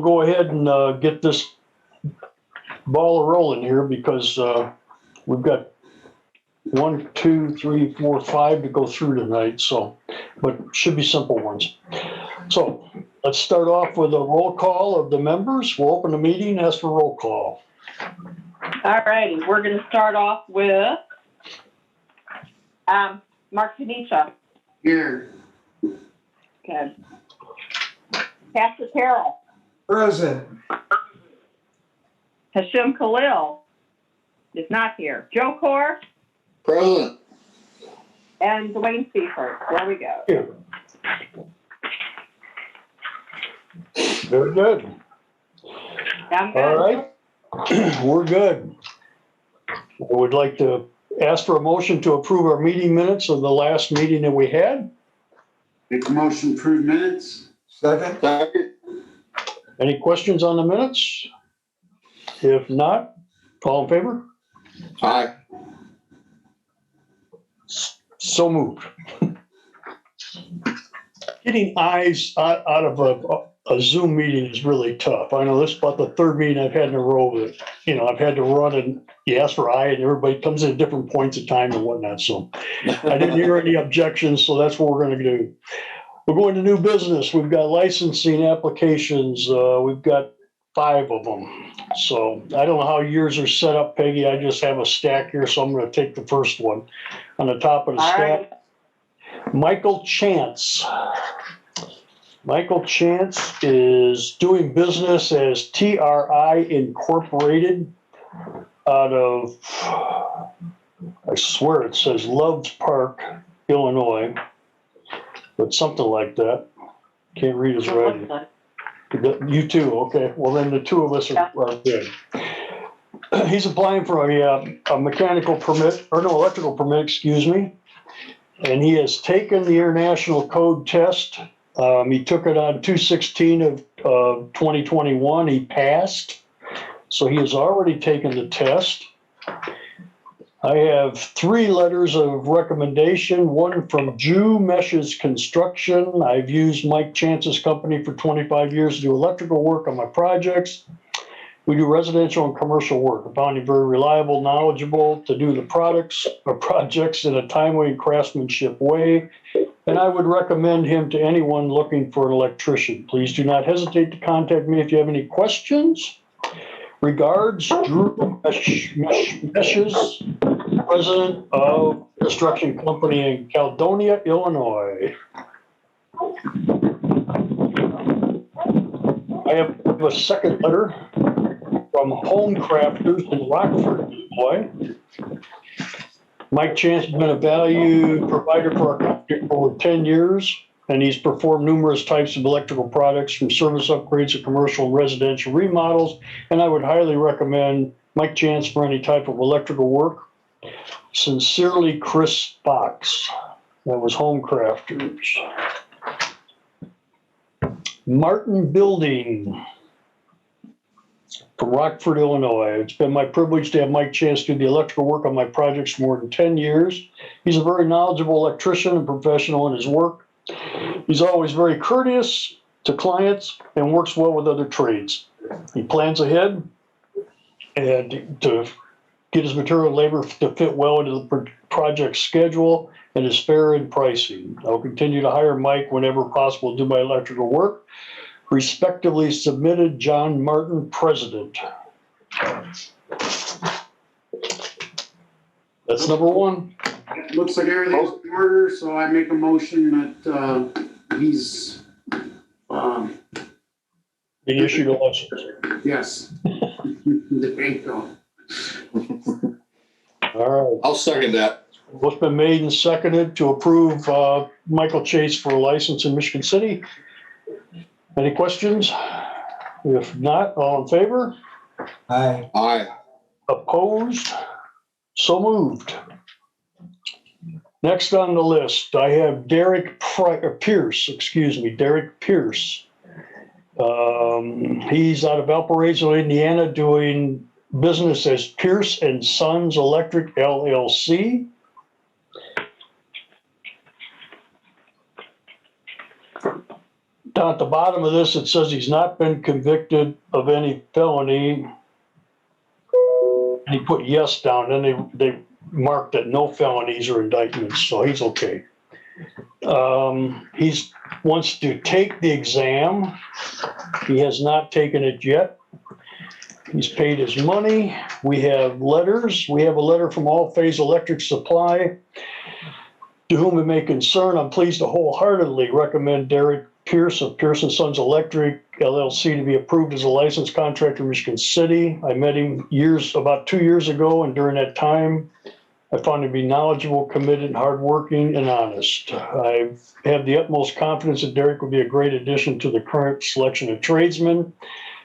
we'll go ahead and get this ball rolling here because we've got 1, 2, 3, 4, 5 to go through tonight. So, but should be simple ones. So let's start off with a roll call of the members. We'll open the meeting, ask for roll call. All righty, we're going to start off with Mark Tanisha. Here. Good. Pastor Carroll. Present. Hashim Khalil is not here. Joe Core. Present. And Dwayne Seifert. There we go. Here. Very good. I'm good. All right. We're good. I would like to ask for a motion to approve our meeting minutes of the last meeting that we had. Make a motion to approve minutes. Second. Second. Any questions on the minutes? If not, all in favor? Aye. So moved. Getting eyes out of a Zoom meeting is really tough. I know this is about the third meeting I've had in a row that, I've had to run and you ask for eye and everybody comes in at different points of time and whatnot. So I didn't hear any objections, so that's what we're going to do. We're going to new business. We've got licensing applications. We've got 5 of them. So I don't know how yours are set up, Peggy. I just have a stack here, so I'm going to take the first one. On the top of the stack, Right. Michael Chance. Michael Chance is doing business as TRI Incorporated out of, I swear it says Loves Park, Illinois, but something like that. Can't read his writing. You too, okay. Well, then the two of us are good. He's applying for a mechanical permit, or no, electrical permit, excuse me. And he has taken the International Code test. He took it on 2/16 of 2021. He passed. So he has already taken the test. I have 3 letters of recommendation, one from Jew Meshes Construction. I've used Mike Chance's company for 25 years to do electrical work on my projects. We do residential and commercial work. I found him very reliable, knowledgeable to do the projects in a timely and craftsmanship way. And I would recommend him to anyone looking for an electrician. Please do not hesitate to contact me if you have any questions. Regards, Drew Meshes, president of construction company in Caledonia, Illinois. I have a second letter from Home Crafters in Rockford, Illinois. Mike Chance has been a valued provider for our company for over 10 years, and he's performed numerous types of electrical products from service upgrades to commercial and residential remodels. And I would highly recommend Mike Chance for any type of electrical work. Sincerely, Chris Fox. That was Home Crafters. Martin Building from Rockford, Illinois. It's been my privilege to have Mike Chance do the electrical work on my projects for more than 10 years. He's a very knowledgeable electrician and professional in his work. He's always very courteous to clients and works well with other trades. He plans ahead and to get his material and labor to fit well into the project schedule and is fair in pricing. I'll continue to hire Mike whenever possible to do my electrical work. Respectively submitted, John Martin, President. That's number 1. Looks like everything's in order, so I make a motion that he's He issued a license. yes. There you go. All right. I'll second that. What's been made and seconded to approve Michael Chase for a license in Michigan City? Any questions? If not, all in favor? Aye. Aye. Opposed? So moved. Next on the list, I have Derek Pierce. He's out of Valparaiso, Indiana, doing business as Pierce and Sons Electric LLC. Down at the bottom of this, it says he's not been convicted of any felony. And he put yes down, then they marked that no felonies or indictments, so he's okay. He wants to take the exam. He has not taken it yet. He's paid his money. We have letters. We have a letter from All Phase Electric Supply. To whom it may concern, I'm pleased to wholeheartedly recommend Derek Pierce of Pierce & Sons Electric LLC to be approved as a licensed contractor in Michigan City. I met him about 2 years ago, and during that time, I found him to be knowledgeable, committed, hardworking, and honest. I have the utmost confidence that Derek will be a great addition to the current selection of tradesmen.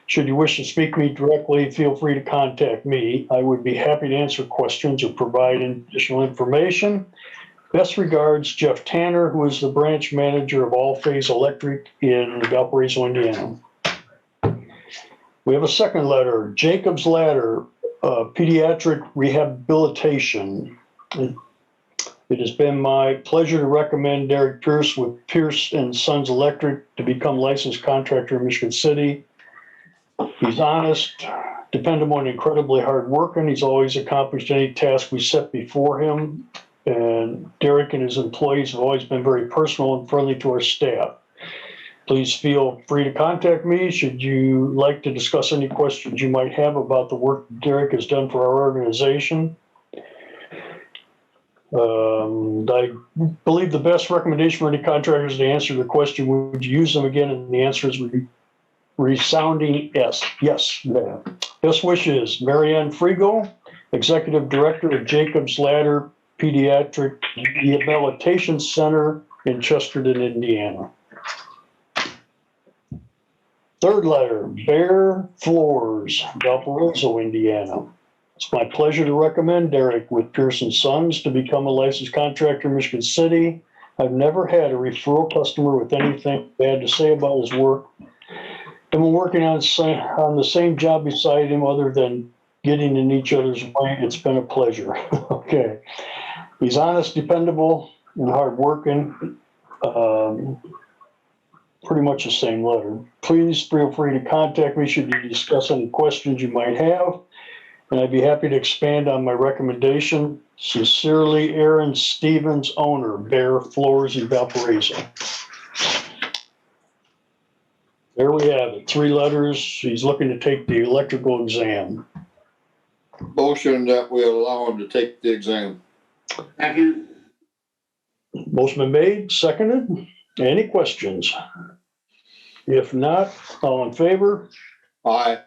Should you wish to speak to me directly, feel free to contact me. I would be happy to answer questions or provide additional information. Best regards, Jeff Tanner, who is the branch manager of All Phase Electric in Valparaiso, Indiana. We have a second letter, Jacob's Ladder, Pediatric Rehabilitation. It has been my pleasure to recommend Derek Pierce with Pierce & Sons Electric to become licensed contractor in Michigan City. He's honest, dependable, and incredibly hardworking. He's always accomplished any task we set before him. And Derek and his employees have always been very personal and friendly to our staff. Please feel free to contact me should you like to discuss any questions you might have about the work Derek has done for our organization. I believe the best recommendation for any contractor is to answer the question, would you use them again? And the answer is resounding yes. Yes. Best wishes, Marianne Frigo, Executive Director of Jacob's Ladder Pediatric Rehabilitation Center in Chesterton, Indiana. Third letter, Bear Floors, Valparaiso, Indiana. It's my pleasure to recommend Derek with Pierce & Sons to become a licensed contractor in Michigan City. I've never had a referral customer with anything bad to say about his work. I've been working on the same job beside him other than getting in each other's way. It's been a pleasure. Okay. He's honest, dependable, and hardworking. Pretty much the same letter. Please feel free to contact me should you discuss any questions you might have, and I'd be happy to expand on my recommendation. Sincerely, Aaron Stevens, owner, Bear Floors in Valparaiso. There we have it. 3 letters. He's looking to take the electrical exam. Motion that we allow him to take the exam. Second. Motion been made, seconded. Any questions? If not, all in favor? Aye.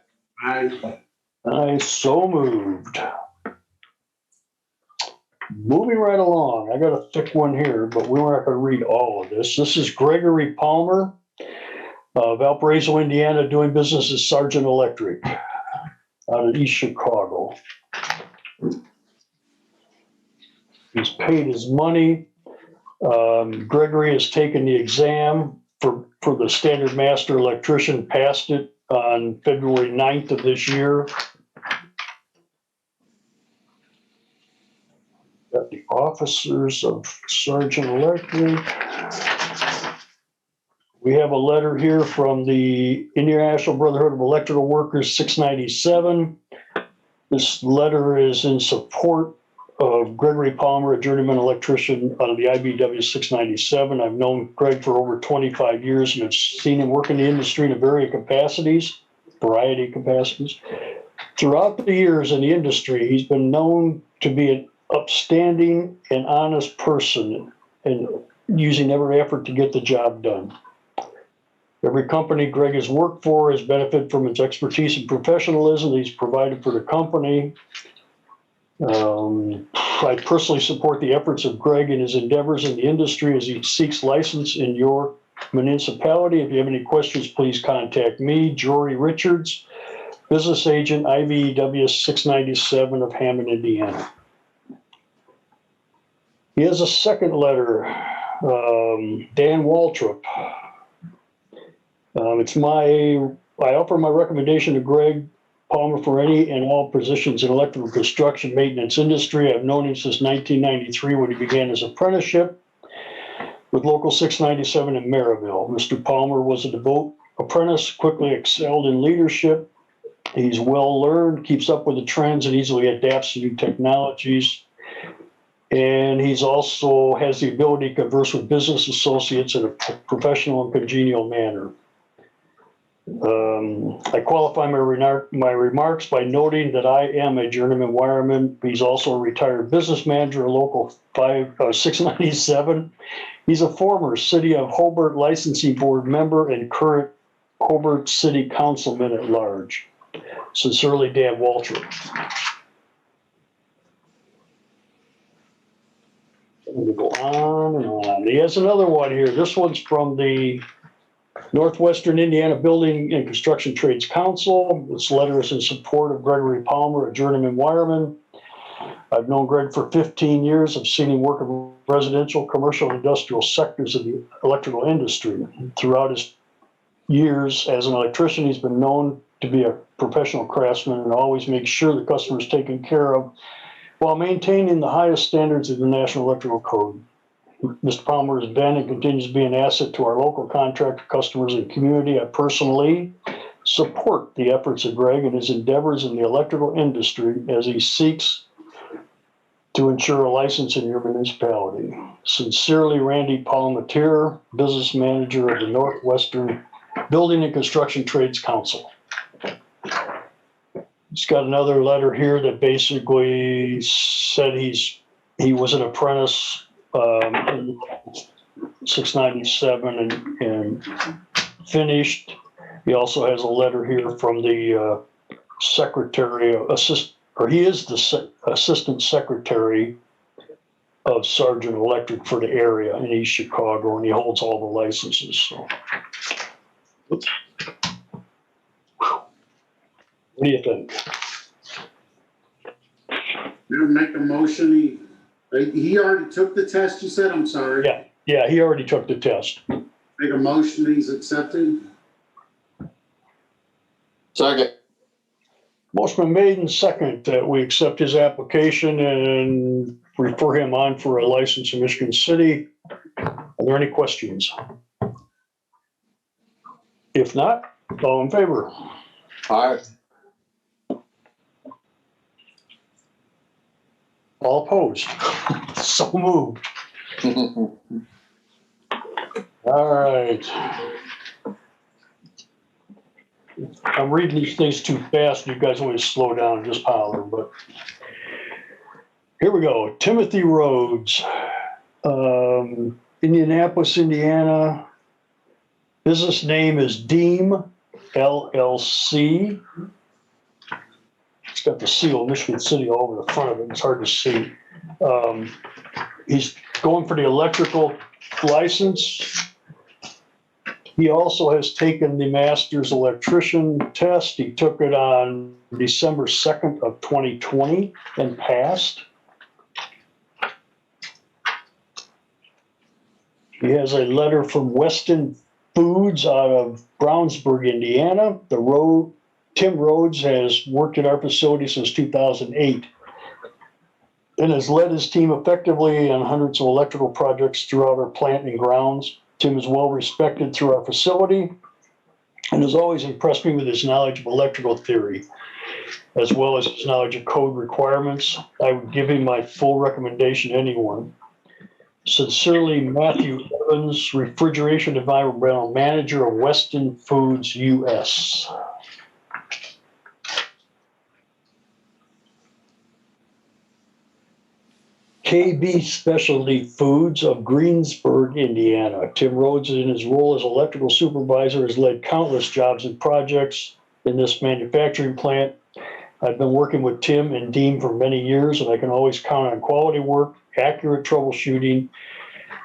I so moved. Moving right along, I got a thick one here, but we're not going to read all of this. This is Gregory Palmer, Valparaiso, Indiana, doing business as Sargent Electric out of East Chicago. He's paid his money. Gregory has taken the exam for the Standard Master Electrician, passed it on February 9th of this year. Got the officers of Sargent Electric. We have a letter here from the International Brotherhood of Electrical Workers 697. This letter is in support of Gregory Palmer, a journeyman electrician out of the IBW 697. I've known Greg for over 25 years and have seen him work in the industry in a variety of capacities. Throughout the years in the industry, he's been known to be an upstanding and honest person and using every effort to get the job done. Every company Greg has worked for has benefited from his expertise and professionalism he's provided for the company. I personally support the efforts of Greg in his endeavors in the industry as he seeks license in your municipality. If you have any questions, please contact me, Jory Richards, business agent, IVEW 697 of Hammond, Indiana. He has a second letter, Dan Waltrip. I offer my recommendation to Greg Palmer for any and all positions in electrical construction maintenance industry. I've known him since 1993 when he began his apprenticeship. with Local 697 in Maryville. Mr. Palmer was a devout apprentice, quickly excelled in leadership. He's well learned, keeps up with the trends, and easily adapts to new technologies. And he's also has the ability to converse with business associates in a professional and congenial manner. I qualify my remarks by noting that I am a journeyman wireman. He's also a retired business manager at Local 697. He's a former City of Hobart Licensing Board member and current Hobart City Councilman at large. Sincerely, Dan Waltrip. We'll go on and on. He has another one here. This one's from the Northwestern Indiana Building and Construction Trades Council. This letter is in support of Gregory Palmer, a journeyman wireman. I've known Greg for 15 years. I've seen him work in residential, commercial, and industrial sectors of the electrical industry. Throughout his years as an electrician, he's been known to be a professional craftsman and always makes sure the customer is taken care of while maintaining the highest standards of the National Electrical Code. Mr. Palmer has been and continues to be an asset to our local contractor, customers, and community. I personally support the efforts of Greg and his endeavors in the electrical industry as he seeks to ensure a license in your municipality. Sincerely, Randy Palmatier, Business Manager of the Northwestern Building and Construction Trades Council. He's got another letter here that basically said he was an apprentice in 697 and finished. He also has a letter here from the secretary, he is the assistant secretary of Sergeant Electric for the area in East Chicago, and he holds all the licenses. So. Oops. What do you think? You're gonna make a motion, he already took the test, you said, I'm sorry. Yeah, he already took the test. Make a motion, he's accepted. Second. Motion been made and second that we accept his application and refer him on for a license in Michigan City. Are there any questions? If not, all in favor? Aye. All opposed? So moved. All right. I'm reading these things too fast. You guys always slow down and just holler, but here we go. Timothy Rhodes, Indianapolis, Indiana. Business name is Deem LLC. It's got the seal of Michigan City all over the front of it. It's hard to see. He's going for the electrical license. He also has taken the master's electrician test. He took it on December 2nd of 2020 and passed. He has a letter from Weston Foods out of Brownsburg, Indiana. Tim Rhodes has worked at our facility since 2008 and has led his team effectively on hundreds of electrical projects throughout our plant and grounds. Tim is well respected through our facility and has always impressed me with his knowledge of electrical theory, as well as his knowledge of code requirements. I would give him my full recommendation to anyone. Sincerely, Matthew Evans, Refrigeration Environmental Manager of Weston Foods, U.S. KB Specialty Foods of Greensburg, Indiana. Tim Rhodes, in his role as electrical supervisor, has led countless jobs and projects in this manufacturing plant. I've been working with Tim and Dean for many years, and I can always count on quality work, accurate troubleshooting,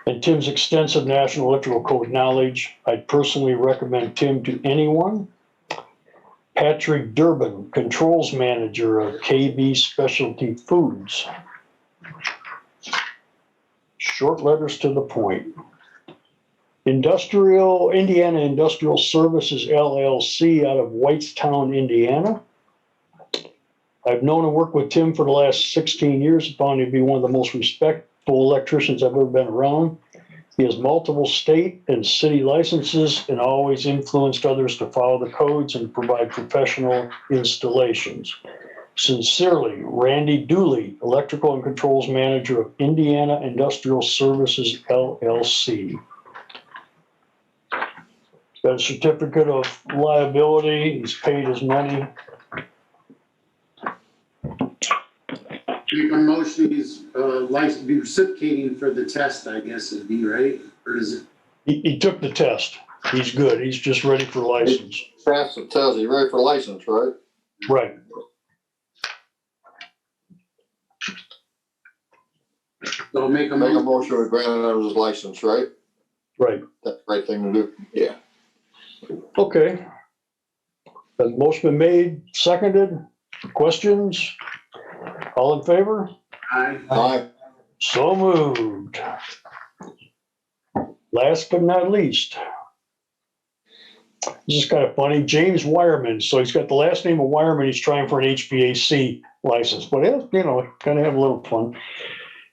and Tim's extensive National Electrical Code knowledge. I'd personally recommend Tim to anyone. Patrick Durbin, Controls Manager of KB Specialty Foods. Short letters to the point. Indiana Industrial Services, LLC, out of Whitestown, Indiana. I've known and worked with Tim for the last 16 years. I found him to be one of the most respectful electricians I've ever been around. He has multiple state and city licenses and always influenced others to follow the codes and provide professional installations. Sincerely, Randy Dooley, Electrical and Controls Manager of Indiana Industrial Services, LLC. Got a certificate of liability. He's paid his money. Make a motion, he's, be reciprocating for the test, I guess it'd be, right? Or is it? He took the test. He's good. He's just ready for license. Passed the test, he's ready for license, right? Right. So make a Make a motion. motion to grant him his license, right? Right. That's the right thing to do. Yeah. Okay. The motion been made, seconded. Questions? All in favor? Aye. Aye. So moved. Last but not least, this is kind of funny. James Wireman. So he's got the last name of Wireman. He's trying for an HVAC license, but you know, kind of have a little fun.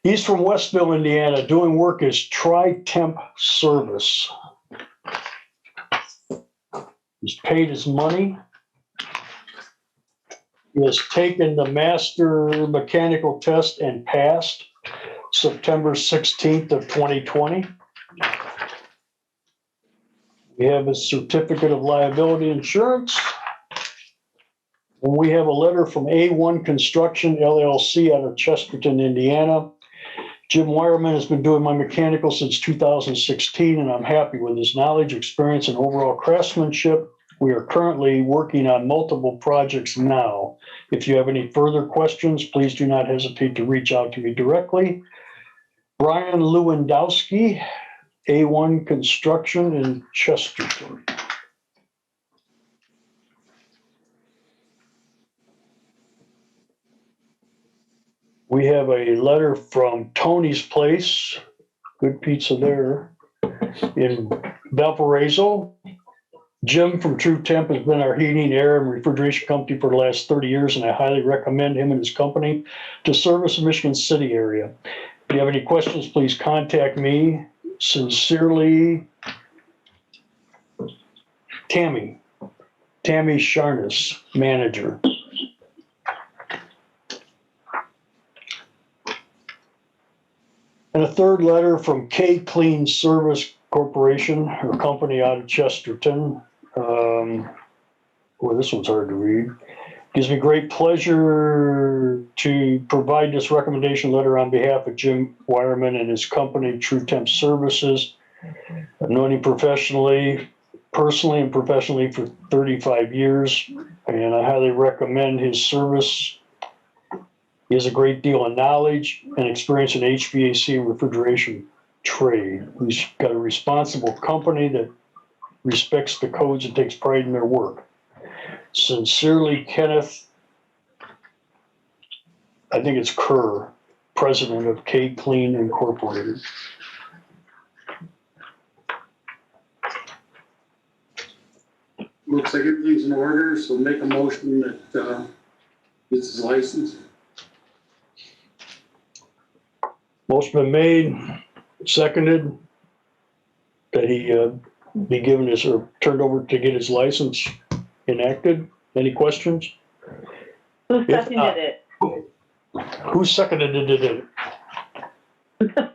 He's from Westville, Indiana, doing work as Tri-Temp Service. He's paid his money. He has taken the master mechanical test and passed September 16th of 2020. We have a certificate of liability insurance. And we have a letter from A1 Construction LLC out of Chesterton, Indiana. Jim Wireman has been doing my mechanical since 2016, and I'm happy with his knowledge, experience, and overall craftsmanship. We are currently working on multiple projects now. If you have any further questions, please do not hesitate to reach out to me directly. Brian Lewandowski, A1 Construction in Chesterton. We have a letter from Tony's Place, good pizza there, in Valparaiso. Jim from True Temp has been our heating, air, and refrigeration company for the last 30 years, and I highly recommend him and his company to service the Michigan City area. If you have any questions, please contact me. Sincerely, Tammy Sharness, manager. And a third letter from K Clean Service Corporation, her company out of Chesterton. Boy, this one's hard to read. Gives me great pleasure to provide this recommendation letter on behalf of Jim Wireman and his company, True Temp Services. I've known him personally and professionally for 35 years, and I highly recommend his service. He has a great deal of knowledge and experience in HVAC and refrigeration trade. He's got a responsible company that respects the codes and takes pride in their work. Sincerely, Kenneth, I think it's Kerr, president of K Clean Incorporated. Looks like everything's in order, so make a motion that gets his license. Motion been made, seconded, that he be given his, or turned over to get his license enacted. Any questions? Who If not- seconded it? Who seconded it?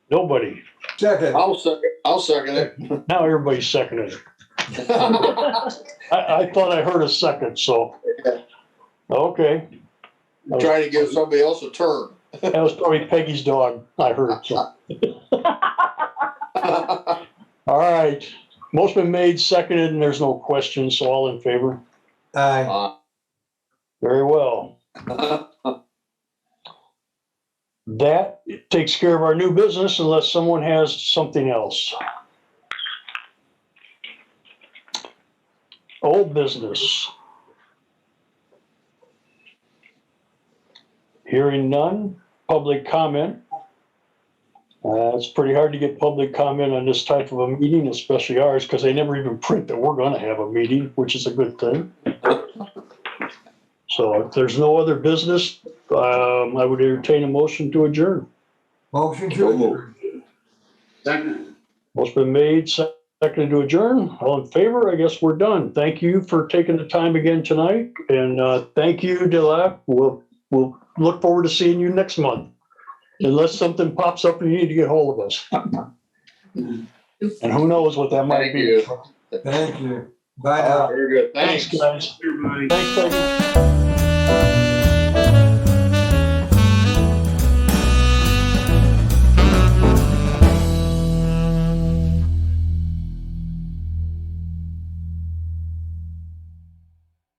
Nobody. Second. I'll second it. Now everybody's seconded it. I thought I heard a second, so. Okay. I'm trying to give somebody else a turn. That was probably Peggy's dog, I heard. So. All right. Motion been made, seconded, and there's no questions, so all in favor? Aye. Very well. That takes care of our new business unless someone has something else. Old business. Hearing none. Public comment. It's pretty hard to get public comment on this type of a meeting, especially ours, because they never even print that we're going to have a meeting, which is a good thing. So if there's no other business, I would entertain a motion to adjourn. Motion to adjourn. Second. Motion been made, seconded to adjourn. All in favor? I guess we're done. Thank you for taking the time again tonight, and thank you, Delap. We'll look forward to seeing you next month, unless something pops up and you need to get hold of us. And who knows what that might Thank be. you. Thank you. Bye now. Very good. Thanks, Thanks. guys. Everybody. Thanks, Peggy.